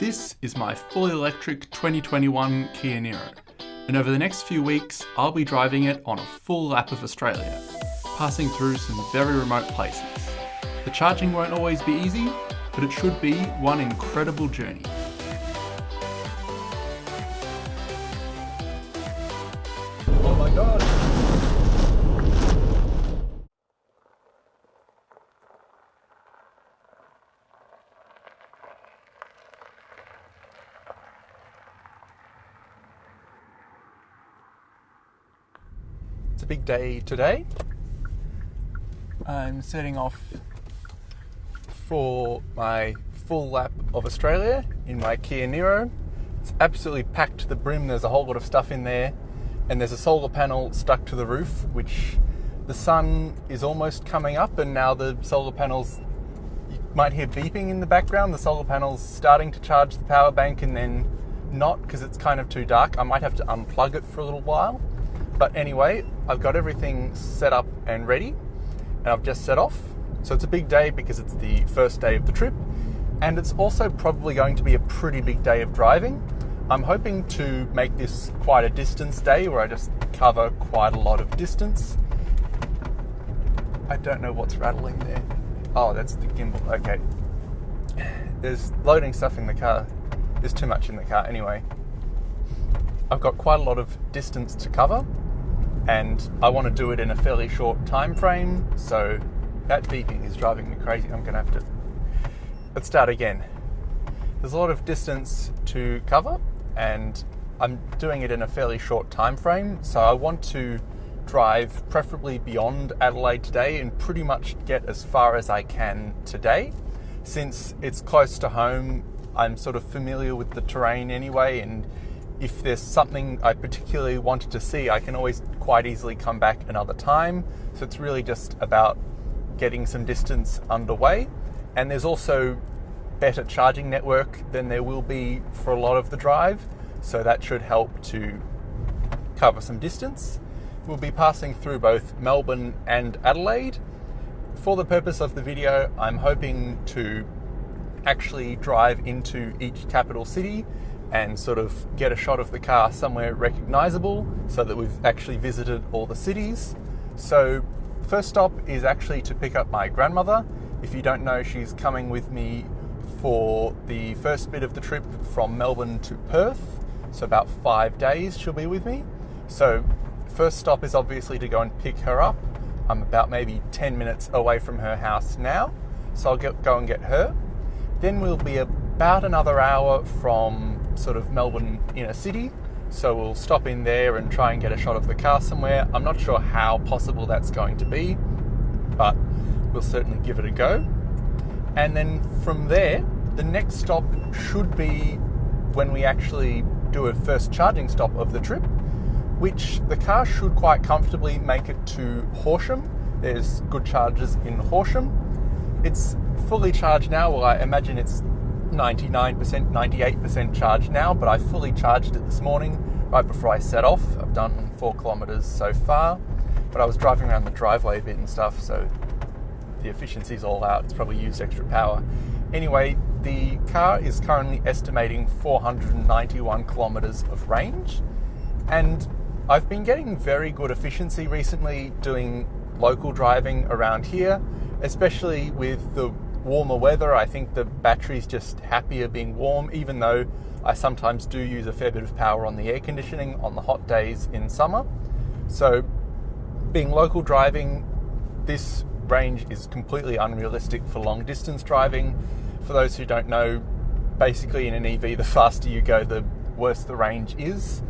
This is my fully electric 2021 Kia Niro, and over the next few weeks I'll be driving it on a full lap of Australia, passing through some very remote places. The charging won't always be easy, but it should be one incredible journey. Oh my god! It's a big day today. I'm setting off for my full lap of Australia in my Kia Niro. It's absolutely packed to the brim. There's a whole lot of stuff in there, and there's a solar panel stuck to the roof, which the sun is almost coming up, and now the solar panels, you might hear beeping in the background. The solar panel's starting to charge the power bank and then not, because it's kind of too dark. I might have to unplug it for a little while. But anyway, I've got everything set up and ready, and I've just set off. So it's a big day because it's the first day of the trip, and it's also probably going to be a pretty big day of driving. I'm hoping to make this quite a distance day where I just cover quite a lot of distance. I don't know what's rattling there. Oh, that's the gimbal. Okay. There's loading stuff in the car. There's too much in the car. Anyway, I've got quite a lot of distance to cover, and I want to do it in a fairly short time frame, so that beeping is driving me crazy. I'm going to have to... Let's start again. There's a lot of distance to cover, and I'm doing it in a fairly short time frame, so I want to drive preferably beyond Adelaide today and pretty much get as far as I can today. Since it's close to home, I'm sort of familiar with the terrain anyway, and if there's something I particularly wanted to see, I can always quite easily come back another time. So it's really just about getting some distance underway. And there's also better charging network than there will be for a lot of the drive. So that should help to cover some distance. We'll be passing through both Melbourne and Adelaide. For the purpose of the video, I'm hoping to actually drive into each capital city and sort of get a shot of the car somewhere recognisable so that we've actually visited all the cities. So first stop is actually to pick up my grandmother. If you don't know, she's coming with me for the first bit of the trip from Melbourne to Perth. So about 5 days she'll be with me. So first stop is obviously to go and pick her up. I'm about maybe 10 minutes away from her house now, so I'll go and get her. Then we'll be about another hour from sort of Melbourne inner city, so we'll stop in there and try and get a shot of the car somewhere. I'm not sure how possible that's going to be, but we'll certainly give it a go. And then from there, the next stop should be when we actually do a first charging stop of the trip, which the car should quite comfortably make it to Horsham. There's good charges in Horsham. It's fully charged now. Well, I imagine it's 99%, 98% charged now, but I fully charged it this morning right before I set off. I've done 4 kilometres so far, but I was driving around the driveway a bit and stuff, so the efficiency's all out. It's probably used extra power. Anyway, the car is currently estimating 491 kilometres of range, and I've been getting very good efficiency recently doing local driving around here, especially with the warmer weather. I think the battery's just happier being warm, even though I sometimes do use a fair bit of power on the air conditioning on the hot days in summer. So being local driving, this range is completely unrealistic for long distance driving. For those who don't know, basically in an EV, the faster you go, the worse the range is.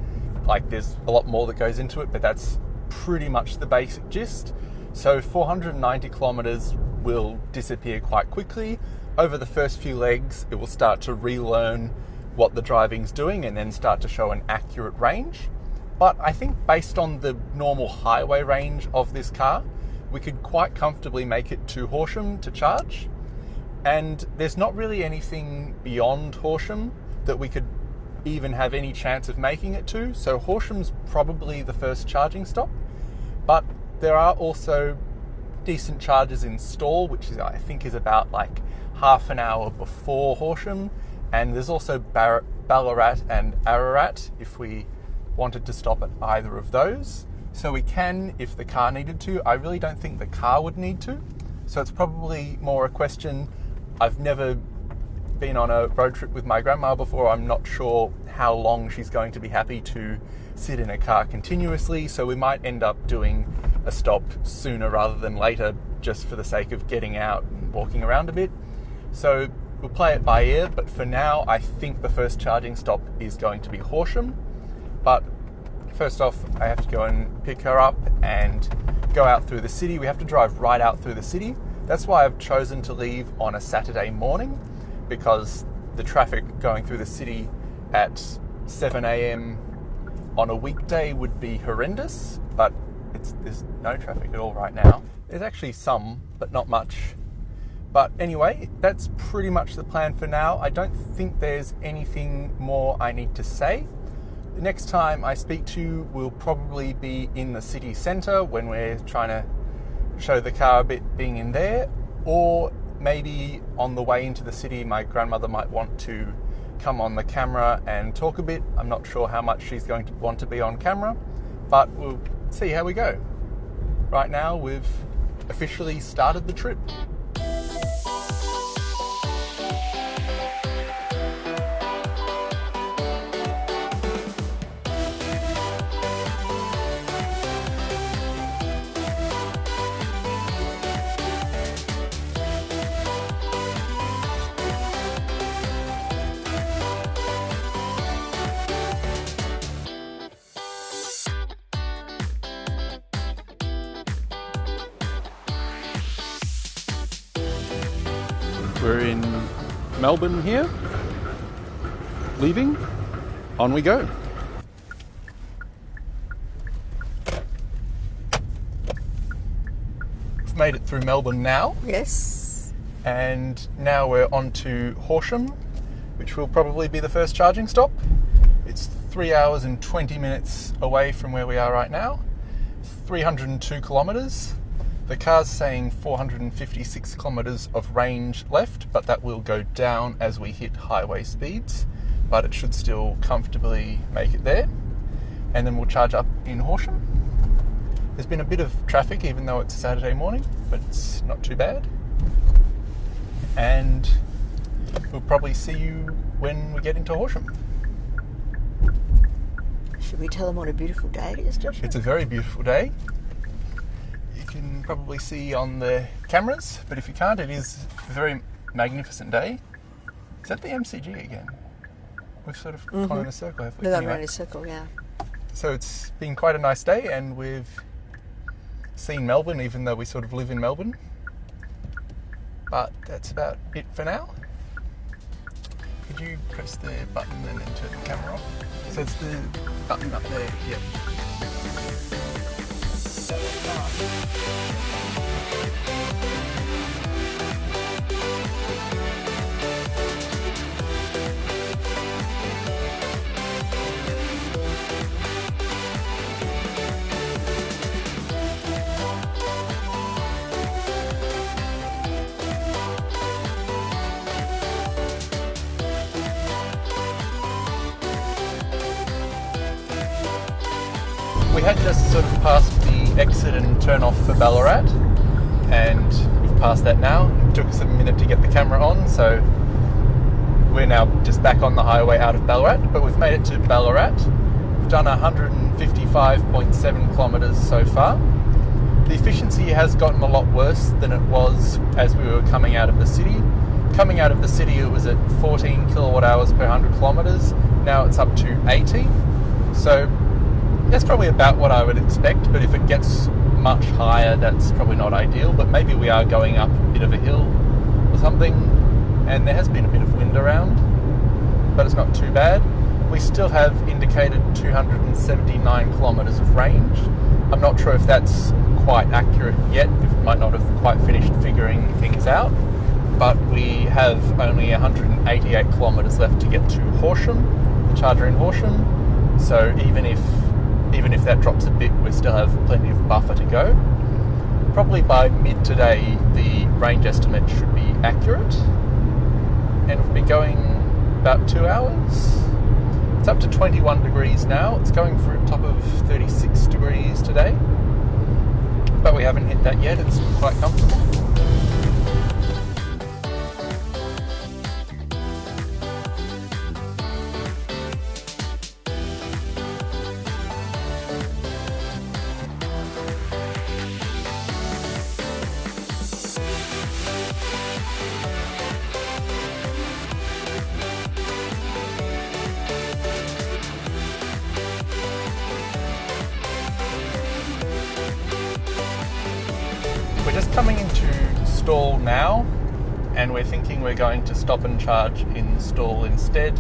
Like, there's a lot more that goes into it, but that's pretty much the basic gist. So 490 kilometers will disappear quite quickly. Over the first few legs, it will start to relearn what the driving's doing and then start to show an accurate range. But I think based on the normal highway range of this car, we could quite comfortably make it to Horsham to charge. And there's not really anything beyond Horsham that we could even have any chance of making it to. So Horsham's probably the first charging stop. But there are also decent charges in Stawell, which is, I think, is about like half an hour before Horsham. And there's also Ballarat and Ararat if we wanted to stop at either of those. So we can if the car needed to. I really don't think the car would need to. So it's probably more a question. I've never been on a road trip with my grandma before. I'm not sure how long she's going to be happy to sit in a car continuously. So we might end up doing a stop sooner rather than later just for the sake of getting out and walking around a bit. So we'll play it by ear, but for now I think the first charging stop is going to be Horsham. But first off, I have to go and pick her up and go out through the city. We have to drive right out through the city. That's why I've chosen to leave on a Saturday morning, because the traffic going through the city at 7 a.m. on a weekday would be horrendous, but there's no traffic at all right now. There's actually some, but not much. But anyway, that's pretty much the plan for now. I don't think there's anything more I need to say. The next time I speak to you will probably be in the city centre when we're trying to show the car a bit being in there, or maybe on the way into the city my grandmother might want to come on the camera and talk a bit. I'm not sure how much she's going to want to be on camera, but we'll see how we go. Right now we've officially started the trip. We're in Melbourne here, leaving, on we go. We've made it through Melbourne now. Yes. And now we're on to Horsham, which will probably be the first charging stop. It's 3 hours and 20 minutes away from where we are right now, 302 kilometres. The car's saying 456 kilometres of range left, but that will go down as we hit highway speeds, but it should still comfortably make it there. And then we'll charge up in Horsham. There's been a bit of traffic even though it's a Saturday morning, but it's not too bad. And we'll probably see you when we get into Horsham. Should we tell them what a beautiful day it is, Joshua? It's a very beautiful day. You can probably see on the cameras, but if you can't, it is a very magnificent day. Is that the MCG again? We've sort of gone in a circle, haven't we? We've gone around in a circle, yeah. So it's been quite a nice day, and we've seen Melbourne, even though we sort of live in Melbourne. But that's about it for now. Could you press the button and then turn the camera off? So it's the button up there, yeah. We had just sort of passed the exit and turn off for Ballarat, and we've passed that now. It took us a minute to get the camera on, so we're now just back on the highway out of Ballarat, but we've made it to Ballarat. We've done 155.7 kilometres so far. The efficiency has gotten a lot worse than it was as we were coming out of the city. Coming out of the city it was at 14 kilowatt hours per 100 kilometres. Now it's up to 18. So that's probably about what I would expect, but if it gets much higher, that's probably not ideal. But maybe we are going up a bit of a hill or something, and there has been a bit of wind around, but it's not too bad. We still have indicated 279 kilometres of range. I'm not sure if that's quite accurate yet, if it might not have quite finished figuring things out, but we have only 188 kilometres left to get to Horsham, the charger in Horsham. So even if that drops a bit, we still have plenty of buffer to go. Probably by mid today, the range estimate should be accurate. And we've been going about 2 hours. It's up to 21 degrees now. It's going for a top of 36 degrees today. But we haven't hit that yet. It's quite comfortable. We're just coming into Stawell now, and we're thinking we're going to stop and charge in Stawell instead,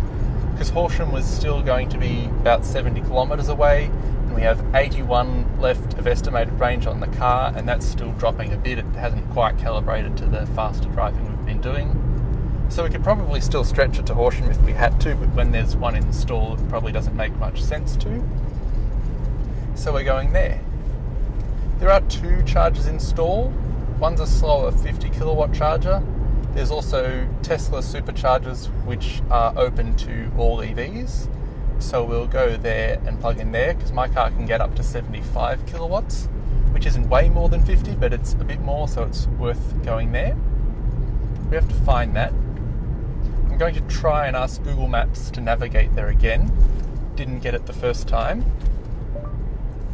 because Horsham was still going to be about 70 kilometres away, and we have 81 left of estimated range on the car, and that's still dropping a bit. It hasn't quite calibrated to the faster driving we've been doing. So we could probably still stretch it to Horsham if we had to, but when there's one in Stawell, it probably doesn't make much sense to. So we're going there. There are 2 chargers in Stawell. One's a slower 50 kilowatt charger. There's also Tesla superchargers which are open to all EVs. So we'll go there and plug in there, because my car can get up to 75 kilowatts, which isn't way more than 50, but it's a bit more, so it's worth going there. We have to find that. I'm going to try and ask Google Maps to navigate there again. Didn't get it the first time.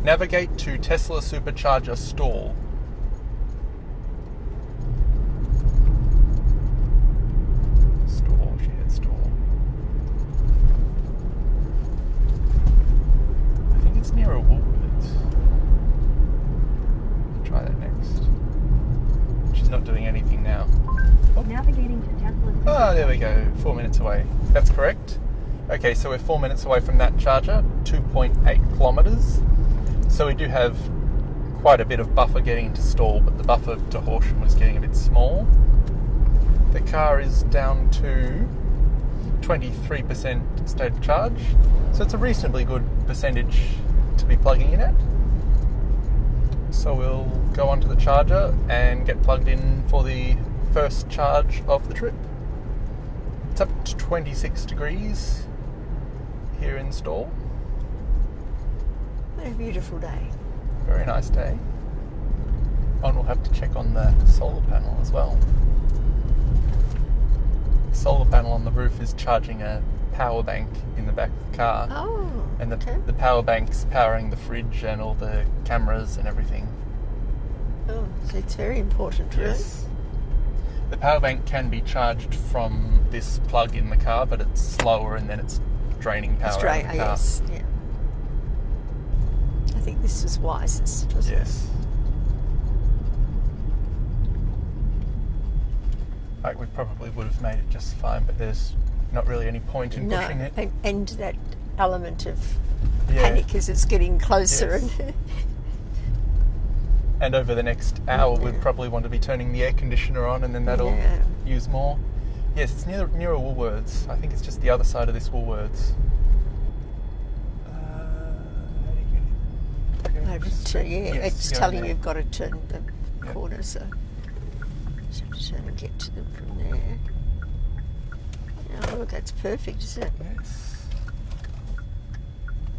Navigate to Tesla Supercharger Stawell. Stawell, she hit Stawell. I think it's near a Woolworths. Try that next. She's not doing anything now. Oh. Navigating to Tesla. Oh, there we go. 4 minutes away. That's correct. Okay, so we're 4 minutes away from that charger. 2.8 kilometres. So we do have quite a bit of buffer getting to Stawell, but the buffer to Horsham was getting a bit small. The car is down to 23% state of charge, so it's a reasonably good percentage to be plugging in at. So we'll go onto the charger and get plugged in for the first charge of the trip. It's up to 26 degrees here in Stawell. What a beautiful day. Very nice day. Oh, and we'll have to check on the solar panel as well. The solar panel on the roof is charging a power bank in the back of the car. Oh, And okay. the power bank's powering the fridge and all the cameras and everything. Oh, so it's very important, really. Yes. The power bank can be charged from this plug in the car, but it's slower and then it's draining power out of the car. Yes, yeah. I think this was wisest, wasn't Yes. Like, we probably would have made it just fine, but there's not really any point it? in pushing it. And that element of Yeah. panic as it's getting closer. Yes. And And over the next hour, we'd probably want to be turning the air conditioner on, and then that'll Yeah. use more. Yes, it's near a Woolworths. I think it's just the other side of this Woolworths. It's telling you've got to turn the Yeah. corner, so you have to turn and get to them from there. Oh, look, that's perfect, isn't it? Yes.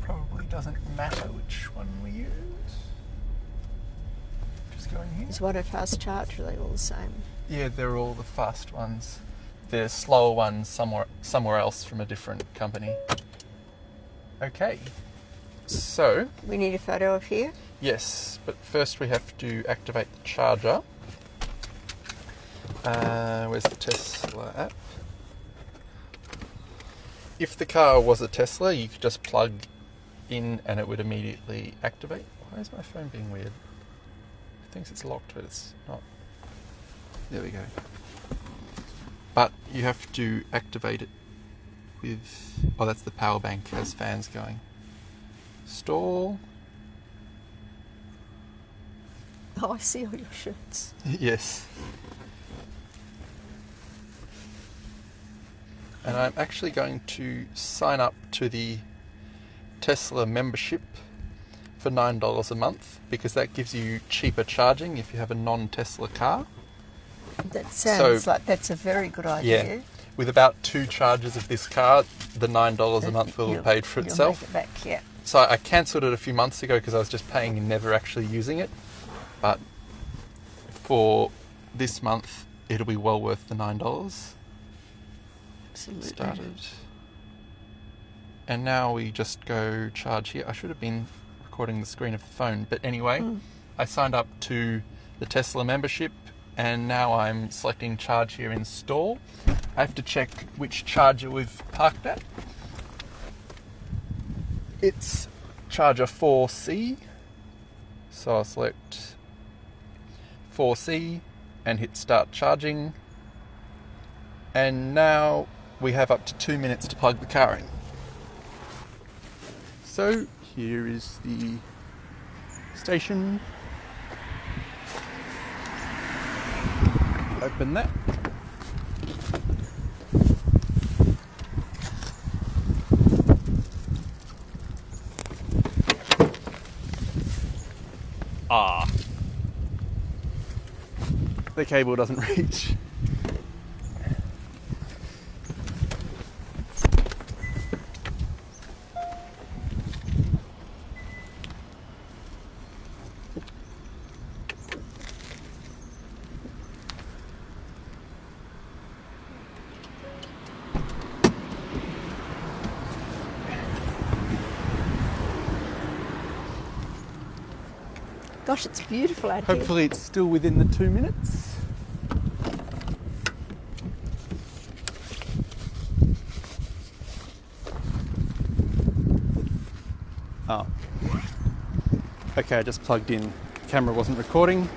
Probably doesn't matter which one we use. Just go in here. Is what a fast charge? Are they all the same? Yeah, they're all the fast ones. The slower ones somewhere else from a different company. Okay. So, We need a photo of here. yes, but first we have to activate the charger. Where's the Tesla app? If the car was a Tesla, you could just plug in and it would immediately activate. Why is my phone being weird? It thinks it's locked, but it's not. There we go. But you have to activate it with... Oh, that's the power bank, has fans going. Stall. Oh, I see all your shirts. Yes. And I'm actually going to sign up to the Tesla membership for $9 a month, because that gives you cheaper charging if you have a non-Tesla car. That sounds like that's a very good idea. Yeah. with about 2 charges of this car, the $9 a month will have paid for itself. You'll make it back, yeah. So I cancelled it a few months ago because I was just paying and never actually using it. But for this month, it'll be well worth the $9. Absolutely. Started. And now we just go charge here. I should have been recording the screen of the phone. But anyway, I signed up to the Tesla membership and now I'm selecting charge here, install. I have to check which charger we've parked at. It's charger 4C. So I'll select 4C and hit start charging. And now we have up to 2 minutes to plug the car in. So here is the station. Open that. The cable doesn't reach. Gosh, it's beautiful out here. Hopefully it's still within the 2 minutes. Oh. Okay, I just plugged in. The camera wasn't recording.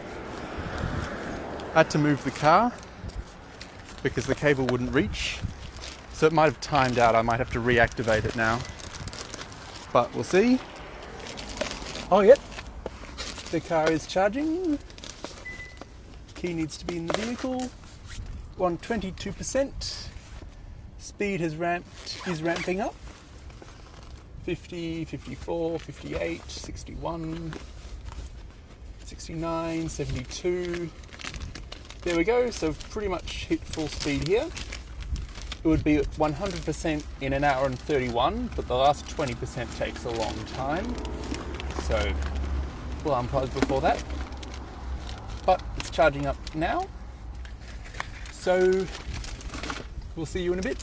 I had to move the car because the cable wouldn't reach. So it might have timed out. I might have to reactivate it now. But we'll see. Oh, yep. The car is charging. Key needs to be in the vehicle. 122%. Speed is ramping up. 50, 54, 58, 61, 69, 72. There we go. So pretty much hit full speed here. It would be 100% in an hour and 31, but the last 20% takes a long time. So we'll unplug before that. But it's charging up now. So we'll see you in a bit.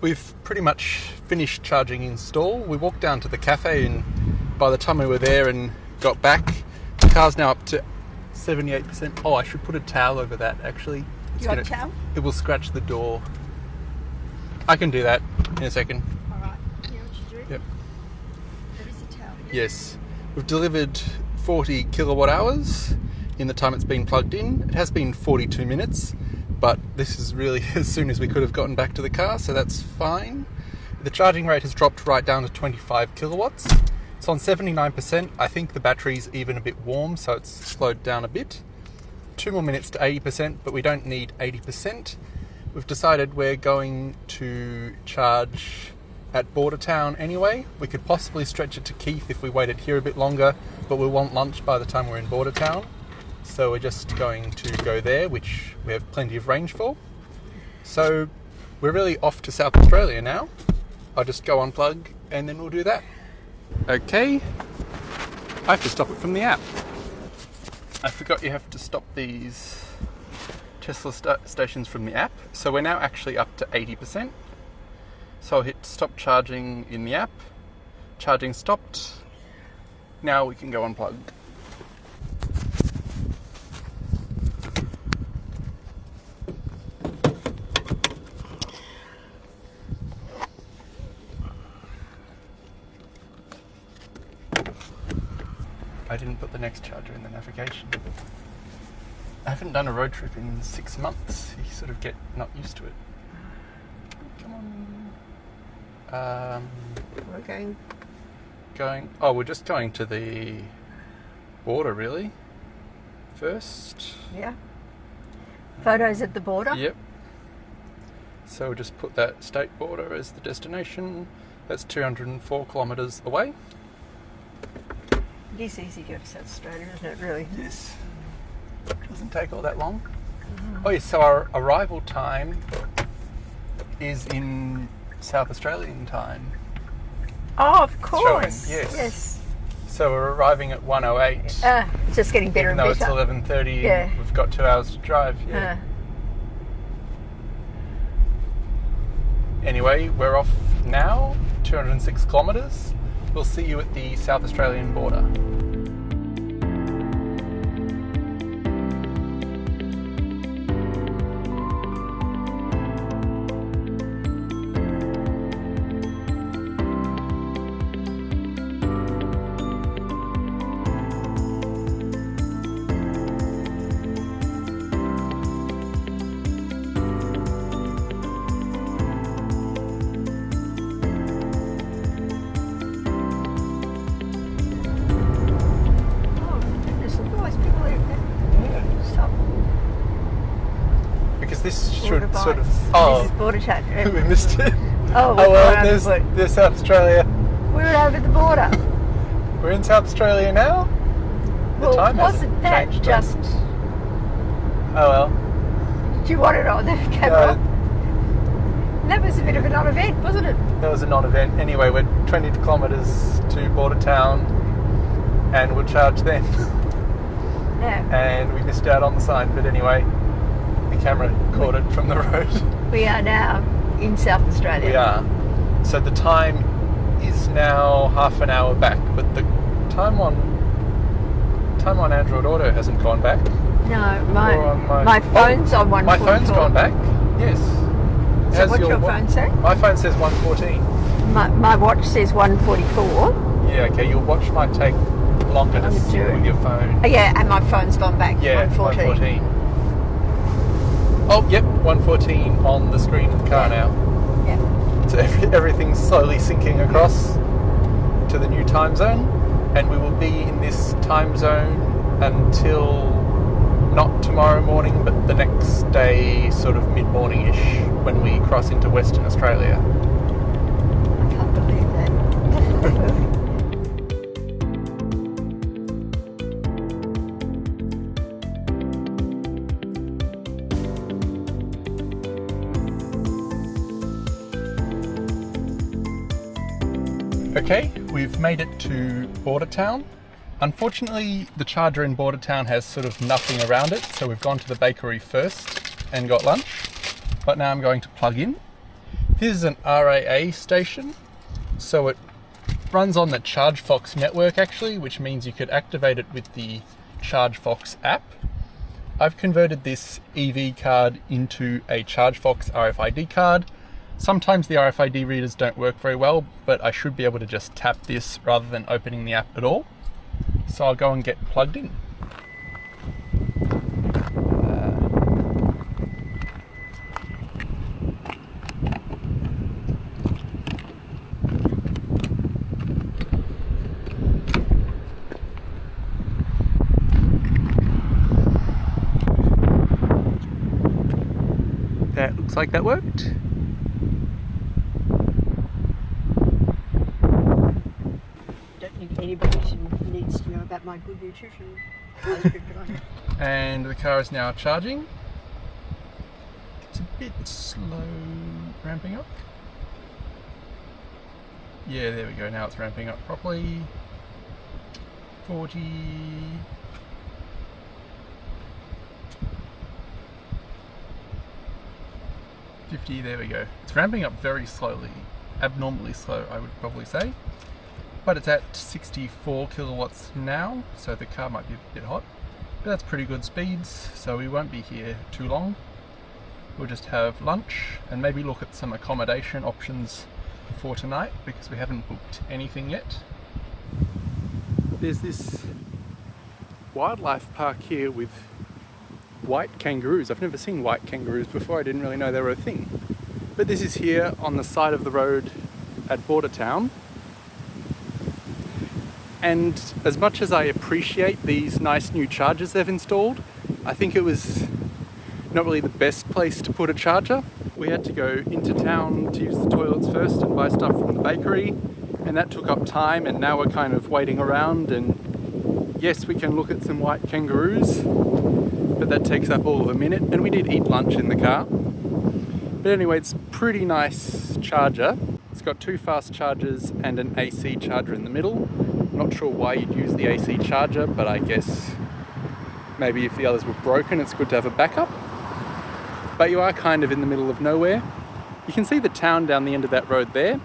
We've pretty much finished charging install. We walked down to the cafe and by the time we were there and got back, the car's now up to 78%. Oh, I should put a towel over that actually. You want a towel? It will scratch the door. I can do that in a second. Alright, you know what you do? Yep. There is a towel. Yes. We've delivered 40 kilowatt hours in the time it's been plugged in. It has been 42 minutes, but this is really as soon as we could have gotten back to the car, so that's fine. The charging rate has dropped right down to 25 kilowatts. It's on 79%. I think the battery's even a bit warm, so it's slowed down a bit. 2 more minutes to 80%, but we don't need 80%. We've decided we're going to charge at Bordertown anyway. We could possibly stretch it to Keith if we waited here a bit longer, but we'll want lunch by the time we're in Bordertown. So we're just going to go there, which we have plenty of range for. So we're really off to South Australia now. I'll just go unplug and then we'll do that. Okay, I have to stop it from the app. I forgot you have to stop these Tesla stations from the app. So we're now actually up to 80%. So I'll hit stop charging in the app. Charging stopped. Now we can go unplug. I didn't put the next charger in the navigation. I haven't done a road trip in 6 months. You sort of get not used to it. Come on. We're going. Oh, we're just going to the border, really. First. Yeah. Photos at the border? Yep. So we'll just put that state border as the destination. That's 204 kilometres away. It is easy to go to South Australia, isn't it, really? Yes. Doesn't take all that long. Oh yes, so our arrival time is in South Australian time. Oh, of course. Showing, yes. Yes. So we're arriving at 1:08. It's just getting better even and though better. it's 11:30 Yeah. and we've got 2 hours to drive. Yeah. Anyway, we're off now, 206 kilometres. We'll see you at the South Australian border. Oh, goodness, look at all those people out there. Stop. Because this Border should bikes. sort of... This is border chat. we missed it. Oh, Oh well, we're there's South Australia. over the border. We're in South Australia now? Well, time wasn't hasn't that changed, just... Oh well. Do you want it on the camera? That was a bit of a non-event, wasn't it? That was a non-event. Anyway, we're 20 kilometres to border town and we'll charge then. Yeah. And we missed out on the sign, but anyway, the camera caught it from the road. We are now in South Australia. We are. So the time is now half an hour back, but the time on Android Auto hasn't gone back. No, Or on my phone's on 144. My phone's gone back. Yes. So what's your phone say? My phone says 114. My watch says 144. Yeah, okay. Your watch might take longer to I'm sync sure. with your phone. Oh, yeah, and my phone's gone back. Yeah, 114. 114. Oh, yep, 114 on the screen of the car now. Yeah. So everything's slowly syncing across to the new time zone, and we will be in this time zone until not tomorrow morning, but the next day, sort of mid-morning-ish, when we cross into Western Australia. I can't believe that. Okay, we've made it to Border Town. Unfortunately, the charger in Border Town has sort of nothing around it, so we've gone to the bakery first and got lunch, but now I'm going to plug in. This is an RAA station, so it runs on the ChargeFox network actually, which means you could activate it with the ChargeFox app. I've converted this EV card into a ChargeFox RFID card. Sometimes the RFID readers don't work very well, but I should be able to just tap this rather than opening the app at all. So I'll go and get plugged in. That looks like that worked. Don't think anybody needs to know about my good nutrition. And the car is now charging. It's a bit slow ramping up. Yeah, there we go. Now it's ramping up properly. 40. 50, there we go. It's ramping up very slowly. Abnormally slow, I would probably say. But it's at 64 kilowatts now, so the car might be a bit hot. But that's pretty good speeds, so we won't be here too long. We'll just have lunch and maybe look at some accommodation options for tonight, because we haven't booked anything yet. There's this wildlife park here with white kangaroos. I've never seen white kangaroos before. I didn't really know they were a thing. But this is here on the side of the road at Border Town. And as much as I appreciate these nice new chargers they've installed, I think it was not really the best place to put a charger. We had to go into town to use the toilets first and buy stuff from the bakery, and that took up time, and now we're kind of waiting around, and yes, we can look at some white kangaroos, but that takes up all of a minute, and we did eat lunch in the car. But anyway, it's a pretty nice charger. It's got 2 fast chargers and an AC charger in the middle. Not sure why you'd use the AC charger, but I guess maybe if the others were broken, it's good to have a backup. But you are kind of in the middle of nowhere. You can see the town down the end of that road there,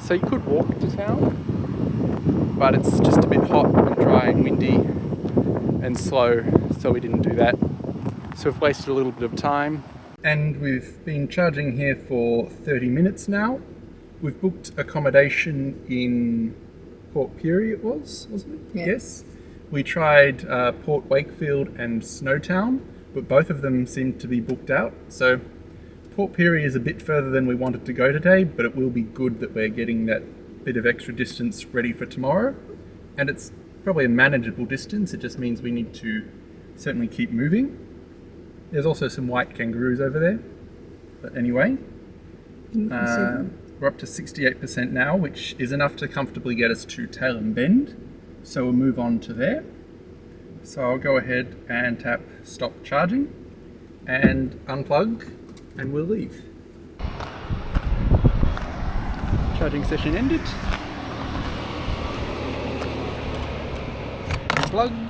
so you could walk to town, but it's just a bit hot and dry and windy and slow, so we didn't do that. So we've wasted a little bit of time. And we've been charging here for 30 minutes now. We've booked accommodation in Port Pirie, wasn't it? Yeah. Yes. We tried Port Wakefield and Snowtown, but both of them seemed to be booked out. So Port Pirie is a bit further than we wanted to go today, but it will be good that we're getting that bit of extra distance ready for tomorrow. And it's probably a manageable distance. It just means we need to certainly keep moving. There's also some white kangaroos over there. But anyway, we're up to 68% now, which is enough to comfortably get us to Tailem Bend. So we'll move on to there. So I'll go ahead and tap stop charging and unplug, and we'll leave. Charging session ended. Unplug.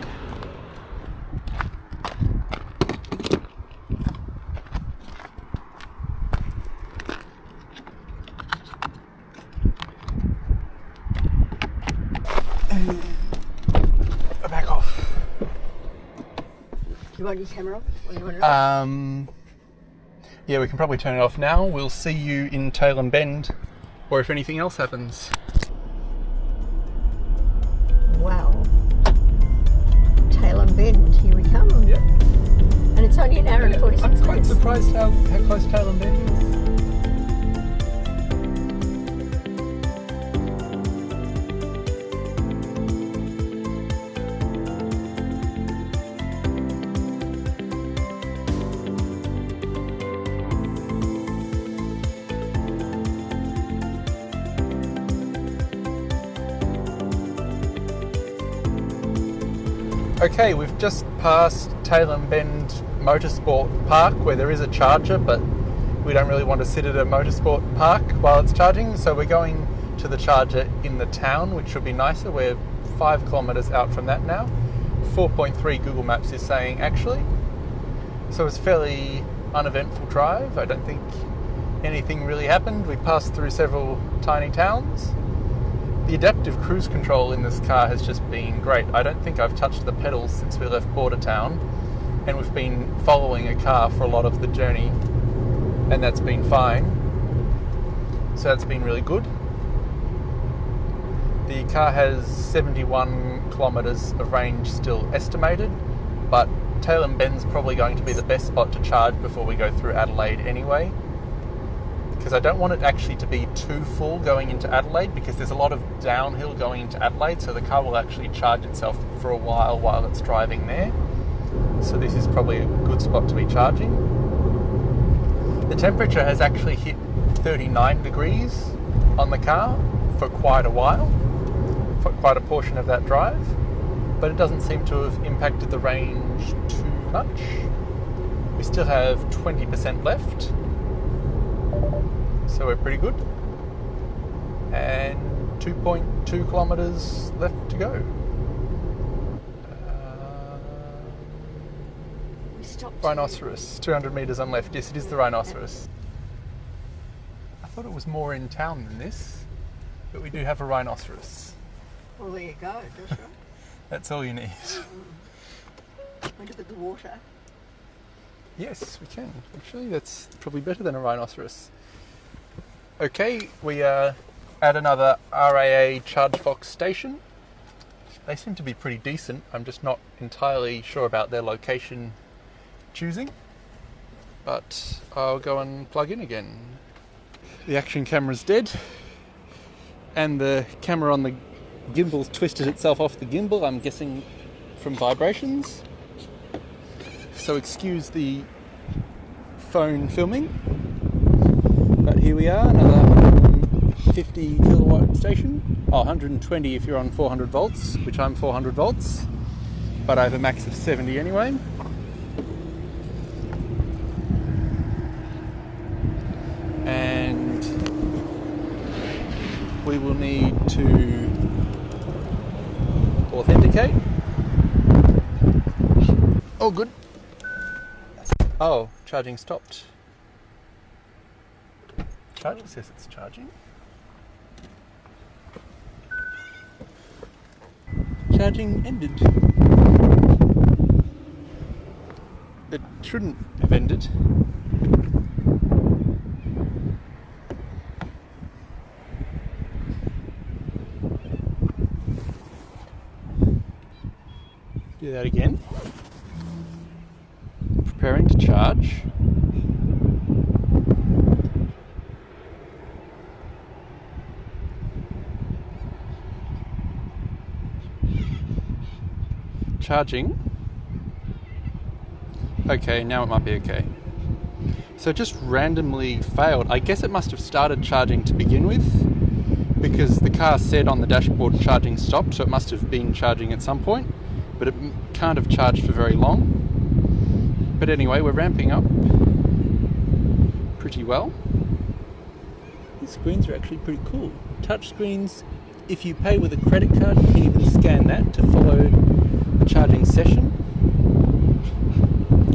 Back off. Do you want your camera off? Or you want it off? Yeah, we can probably turn it off now. We'll see you in Tailem Bend, or if anything else happens. Wow. Tailem Bend, here we come. Yeah. And it's only an hour and 46 minutes. I'm quite surprised how close Tailem Bend is. Okay, we've just passed Tailem Bend Motorsport Park, where there is a charger, but we don't really want to sit at a motorsport park while it's charging, so we're going to the charger in the town, which will be nicer. We're 5 kilometres out from that now. 4.3 Google Maps is saying, actually. So it's a fairly uneventful drive. I don't think anything really happened. We passed through several tiny towns. The adaptive cruise control in this car has just been great. I don't think I've touched the pedals since we left Bordertown, and we've been following a car for a lot of the journey, and that's been fine. So that's been really good. The car has 71 kilometres of range still estimated, but Tailem Bend's probably going to be the best spot to charge before we go through Adelaide anyway, because I don't want it actually to be too full going into Adelaide, because there's a lot of downhill going into Adelaide, so the car will actually charge itself for a while it's driving there. So this is probably a good spot to be charging. The temperature has actually hit 39 degrees on the car for quite a while, for quite a portion of that drive, but it doesn't seem to have impacted the range too much. We still have 20% left. So we're pretty good. And 2.2 kilometres left to go. Rhinoceros, 200 metres on left. Yes, it is the rhinoceros. I thought it was more in town than this, but we do have a rhinoceros. Well, there you go. That's right. That's all you need. We look at the water. Yes, we can. Actually, that's probably better than a rhinoceros. Okay, we are at another RAA ChargeFox station. They seem to be pretty decent. I'm just not entirely sure about their location choosing, but I'll go and plug in again. The action camera's dead, and the camera on the gimbal's twisted itself off the gimbal, I'm guessing from vibrations. So excuse the phone filming. But here we are, another 150 kilowatt station. Oh, 120 if you're on 400 volts, which I'm 400 volts. But I have a max of 70 anyway. we will need to authenticate. Oh, good. Oh, charging stopped. Charging says it's charging. Charging ended. It shouldn't have ended. Do that again. Preparing to charge. Charging. Okay, now it might be okay. So it just randomly failed. I guess it must have started charging to begin with, because the car said on the dashboard charging stopped, so it must have been charging at some point, but it can't have charged for very long. But anyway, we're ramping up pretty well. These screens are actually pretty cool. Touch screens, if you pay with a credit card, you can even scan that to follow the charging session.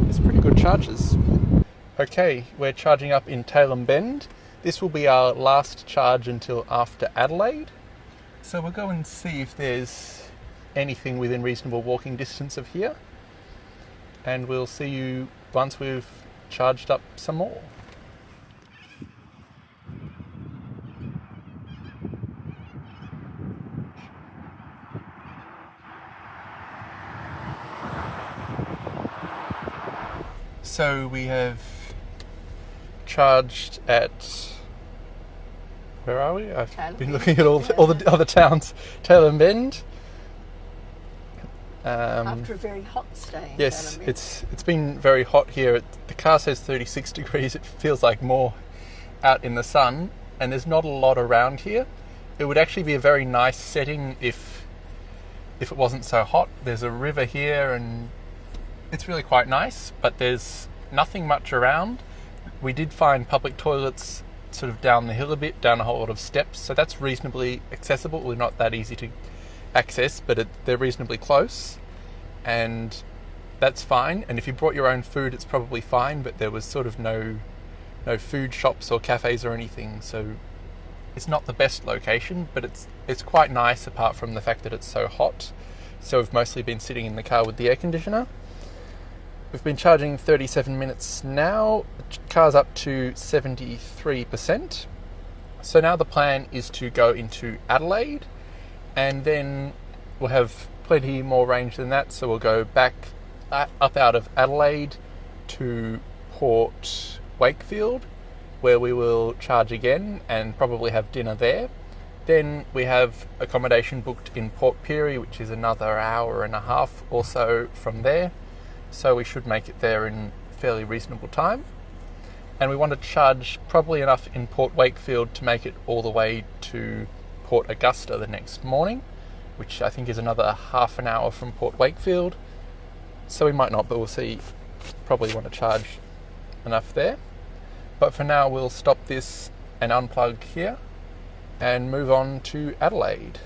It's pretty good charges. Okay, we're charging up in Tailem Bend. This will be our last charge until after Adelaide. So we'll go and see if there's anything within reasonable walking distance of here. And we'll see you once we've charged up some more. So we have charged at, where are we? I've been looking at all the other towns. Tailem Bend. After a very hot stay. Yes, it's been very hot here. The car says 36 degrees. It feels like more out in the sun, and there's not a lot around here. It would actually be a very nice setting if it wasn't so hot. There's a river here, and it's really quite nice, but there's nothing much around. We did find public toilets sort of down the hill a bit, down a whole lot of steps, so that's reasonably accessible. They're not that easy to access, but they're reasonably close, and that's fine. And if you brought your own food, it's probably fine, but there was sort of no food shops or cafes or anything, so it's not the best location, but it's quite nice apart from the fact that it's so hot. So we've mostly been sitting in the car with the air conditioner. We've been charging 37 minutes now. The car's up to 73%. So now the plan is to go into Adelaide, and then we'll have plenty more range than that. So we'll go back up out of Adelaide to Port Wakefield, where we will charge again and probably have dinner there. Then we have accommodation booked in Port Pirie, which is another hour and a half or so from there. So we should make it there in fairly reasonable time. And we want to charge probably enough in Port Wakefield to make it all the way to Port Augusta the next morning, which I think is another half an hour from Port Wakefield. So we might not, but we'll see. Probably want to charge enough there. But for now, we'll stop this and unplug here and move on to Adelaide.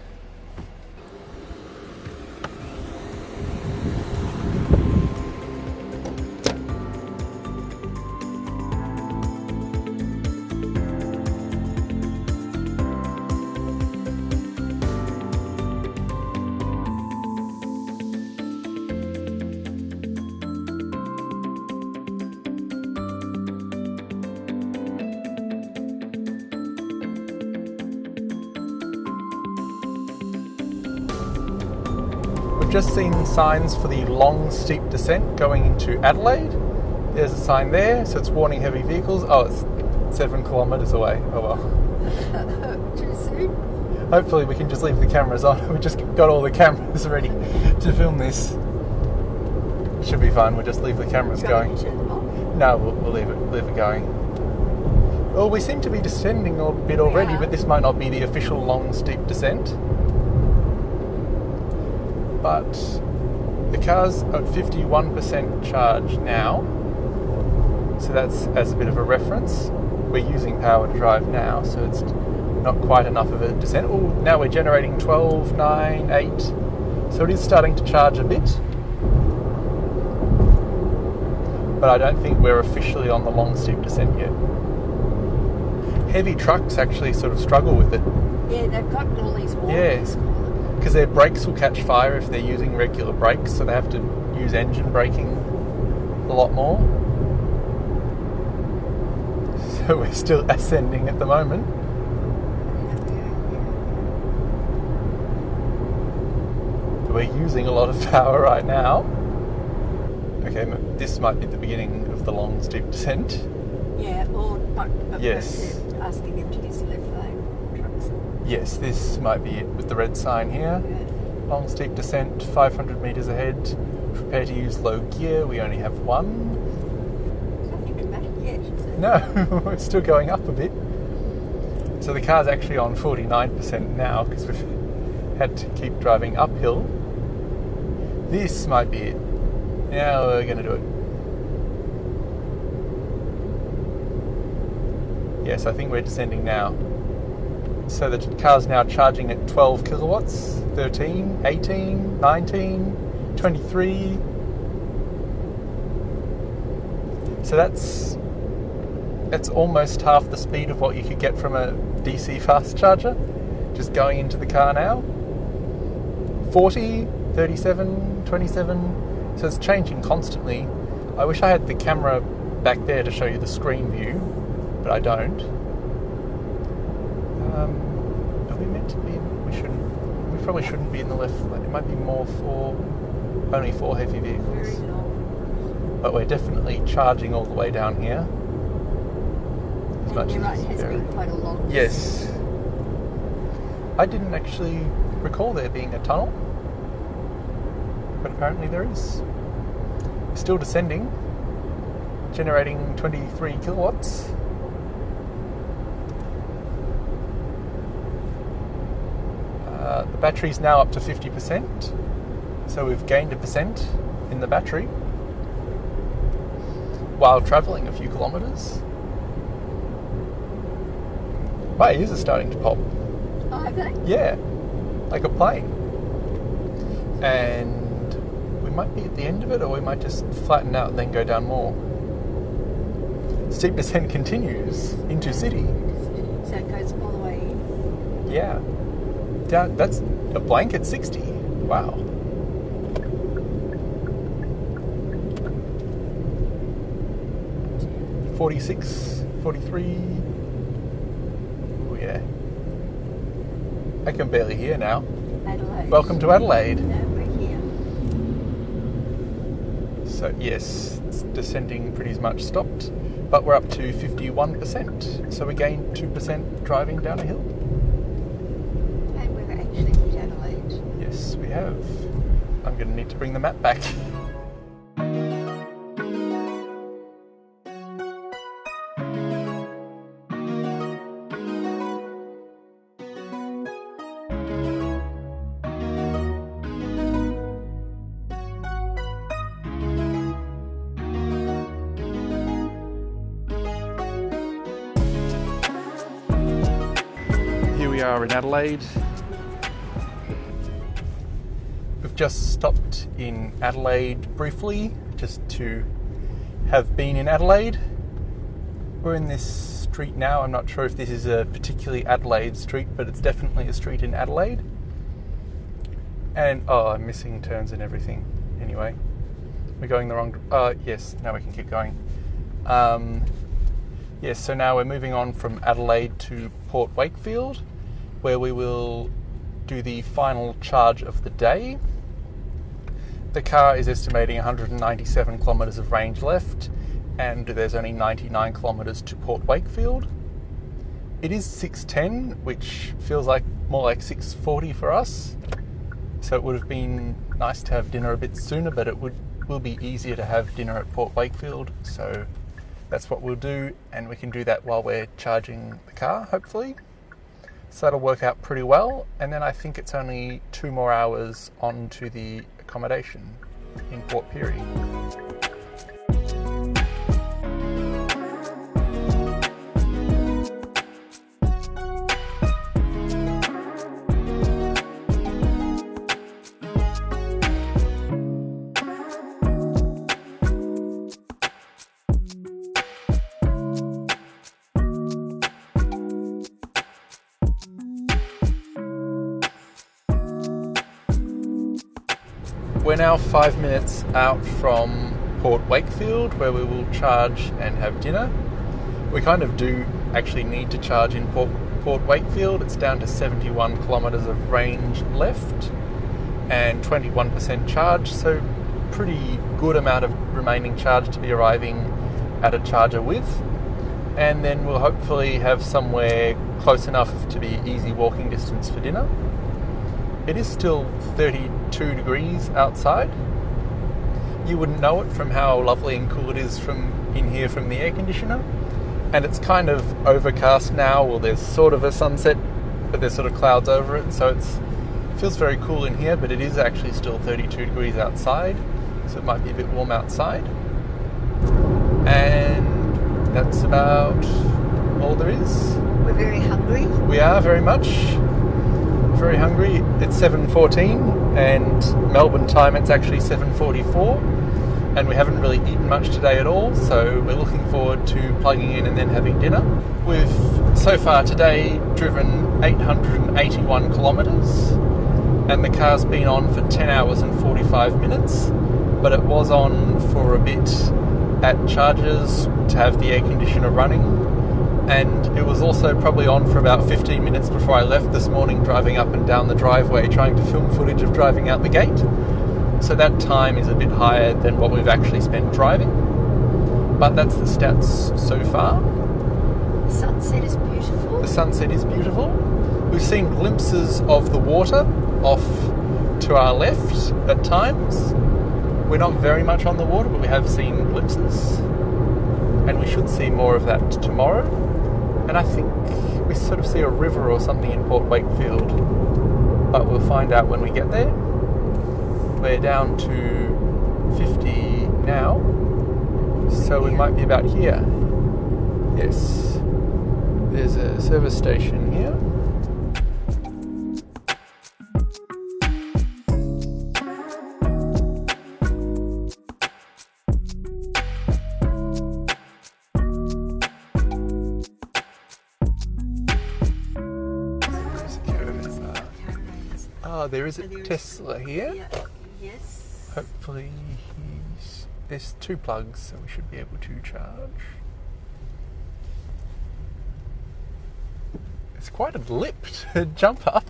Just seen signs for the long steep descent going into Adelaide. There's a sign there, so it's warning heavy vehicles. Oh, it's 7 kilometres away. Oh well. Too soon. Hopefully we can just leave the cameras on. We just got all the cameras ready to film this. Should be fine. We'll just leave the cameras going. No, we'll leave it going. Well, we seem to be descending a bit already, but this might not be the official long steep descent. But the car's at 51% charge now, so that's as a bit of a reference. We're using power to drive now, so it's not quite enough of a descent. Oh, now we're generating 12, 9, 8. So it is starting to charge a bit. But I don't think we're officially on the long steep descent yet. Heavy trucks actually sort of struggle with it. Yeah, they've got all these walls. Yes, because their brakes will catch fire if they're using regular brakes, so they have to use engine braking a lot more. So we're still ascending at the moment. We're using a lot of power right now. Okay, this might be the beginning of the long steep descent. Yeah, or but yes. They're asking them to use the left lane trucks. Yes, this might be it with the red sign here. Yeah. Long steep descent, 500 metres ahead. Prepare to use low gear. We only have one. It's nothing dramatic yet, is it? No, we're still going up a bit. So the car's actually on 49% now because we've had to keep driving uphill. This might be it. Now we're going to do it. Yes, I think we're descending now. So the car's now charging at 12 kilowatts, 13, 18, 19, 23. So that's almost half the speed of what you could get from a DC fast charger. Just going into the car now. 40, 37, 27. So it's changing constantly. I wish I had the camera back there to show you the screen view, but I don't. Are we meant to be in? We shouldn't. We probably shouldn't be in the left lane. It might be more for only 4 heavy vehicles. Very long. But we're definitely charging all the way down here. As much You're as right, it has there. been quite a long Yes. I didn't actually recall there being a tunnel, but apparently there is. Still descending, generating 23 kilowatts. The battery's now up to 50%, so we've gained 1% in the battery while travelling a few kilometres. My ears are starting to pop. Oh, have they? Yeah, like a plane. And we might be at the end of it, or we might just flatten out and then go down more. Steep descent continues into city. So it goes all the way in. Yeah. Down, that's a blanket 60. Wow. Yeah. 46, 43. Oh yeah. I can barely hear now. Adelaide. Welcome to Adelaide. No, we're here. So yes, it's descending pretty much stopped, but we're up to 51%. So we gained 2% driving down a hill. And we're actually at Adelaide. Yes, we have. I'm going to need to bring the map back. Here we are in Adelaide. We've just stopped in Adelaide briefly, just to have been in Adelaide. We're in this street now. I'm not sure if this is a particularly Adelaide street, but it's definitely a street in Adelaide. And, oh, I'm missing turns and everything. Anyway, we're going the wrong... yes, now we can keep going. Yes, so now we're moving on from Adelaide to Port Wakefield, where we will do the final charge of the day. The car is estimating 197 kilometres of range left, and there's only 99 kilometres to Port Wakefield. It is 6:10, which feels like more like 6:40 for us. So it would have been nice to have dinner a bit sooner, but it will be easier to have dinner at Port Wakefield. So that's what we'll do, and we can do that while we're charging the car, hopefully. So that'll work out pretty well, and then I think it's only 2 more hours on to the accommodation in Port Pirie. We're now 5 minutes out from Port Wakefield, where we will charge and have dinner. We kind of do actually need to charge in Port Wakefield. It's down to 71 kilometres of range left and 21% charge, so pretty good amount of remaining charge to be arriving at a charger with. And then we'll hopefully have somewhere close enough to be easy walking distance for dinner. It is still 32 degrees outside. You wouldn't know it from how lovely and cool it is from in here from the air conditioner. And it's kind of overcast now. Well, there's sort of a sunset, but there's sort of clouds over it. So it feels very cool in here, but it is actually still 32 degrees outside. So it might be a bit warm outside. And that's about all there is. We're very hungry. We are very much. Very hungry. It's 7:14 and Melbourne time it's actually 7:44 and we haven't really eaten much today at all, so we're looking forward to plugging in and then having dinner. We've so far today driven 881 kilometres and the car's been on for 10 hours and 45 minutes, but it was on for a bit at chargers to have the air conditioner running. And it was also probably on for about 15 minutes before I left this morning, driving up and down the driveway trying to film footage of driving out the gate. So that time is a bit higher than what we've actually spent driving. But that's the stats so far. The sunset is beautiful. The sunset is beautiful. We've seen glimpses of the water off to our left at times. We're not very much on the water, but we have seen glimpses. And we should see more of that tomorrow. And I think we sort of see a river or something in Port Wakefield, but we'll find out when we get there. We're down to 50 now, so we might be about here. Yes, there's a service station here. Oh, there is a Tesla here. Yeah. Yes. Hopefully there's 2 plugs, so we should be able to charge. It's quite a lip to jump up.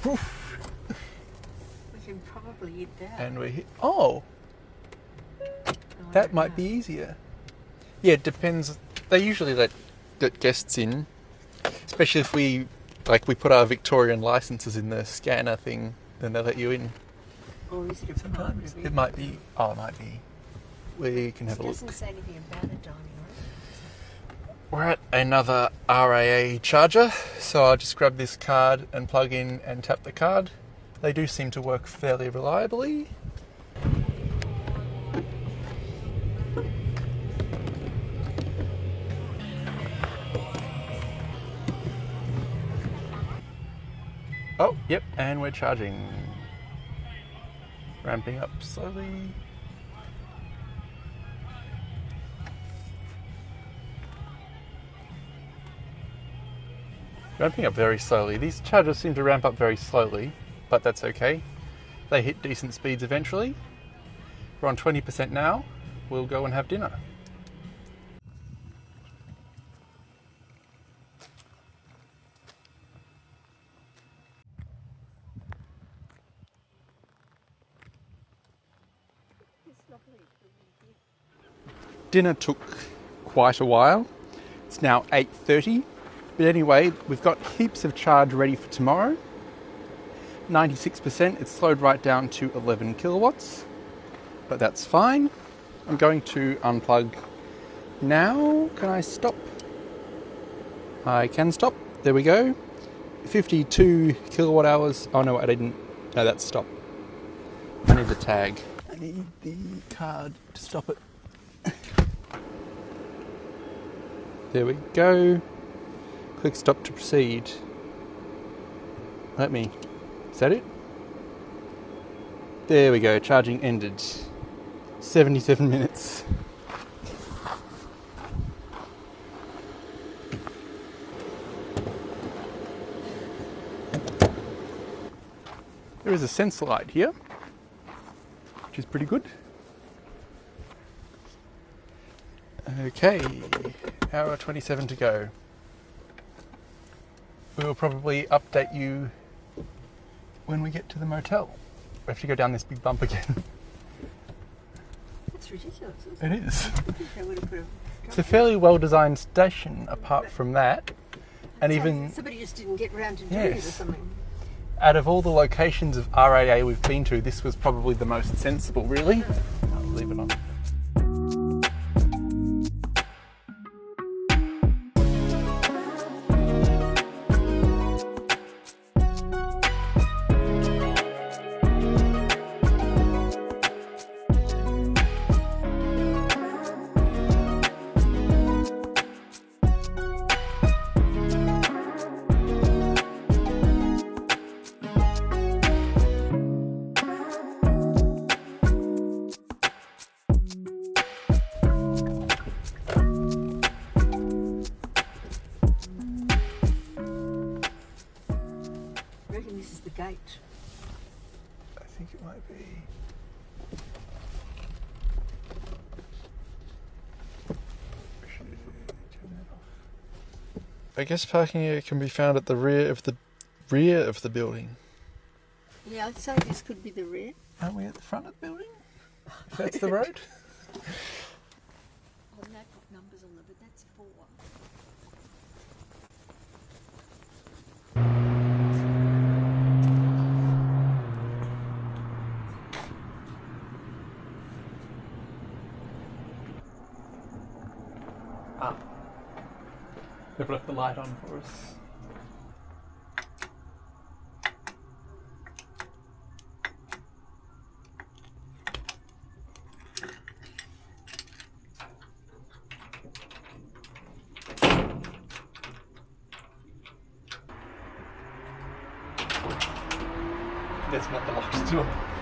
Oof. We can probably eat that. And we're here. Oh! That might be easier. Yeah, it depends. They usually let guests in. Especially if we put our Victorian licences in the scanner thing, then they let you in. Or is it a Sometimes. private? It might be. Oh, it might be. We can have a look. It doesn't say anything about a dining room. We're at another RAA charger, so I'll just grab this card and plug in and tap the card. They do seem to work fairly reliably. Oh, yep, and we're charging. Ramping up slowly. Ramping up very slowly. These chargers seem to ramp up very slowly, but that's okay. They hit decent speeds eventually. We're on 20% now. We'll go and have dinner. Dinner took quite a while. It's now 8:30. But anyway, we've got heaps of charge ready for tomorrow. 96%, it's slowed right down to 11 kilowatts. But that's fine. I'm going to unplug now. Can I stop? I can stop. There we go. 52 kilowatt hours. Oh no, I didn't. No, that's stop. I need the tag. I need the card to stop it. There we go. Click stop to proceed. Is that it? There we go, charging ended. 77 minutes. There is a sensor light here, which is pretty good. Okay, hour 27 to go. We will probably update you when we get to the motel. We have to go down this big bump again. That's ridiculous, isn't It is. I think they would have put a It's a fairly well-designed station apart from that. And even somebody just didn't get round to doing it or Yes. something. out of all the locations of RAA we've been to, this was probably the most sensible, really. I'll leave it on. I reckon this is the gate. I think it might be. I guess parking area can be found at the rear of the building. Yeah, I'd say this could be the rear. Aren't we at the front of the building? If that's the road? Oh, they've got numbers on them, but that's 4. Ah. They've left the light on for us. That's not the locked door.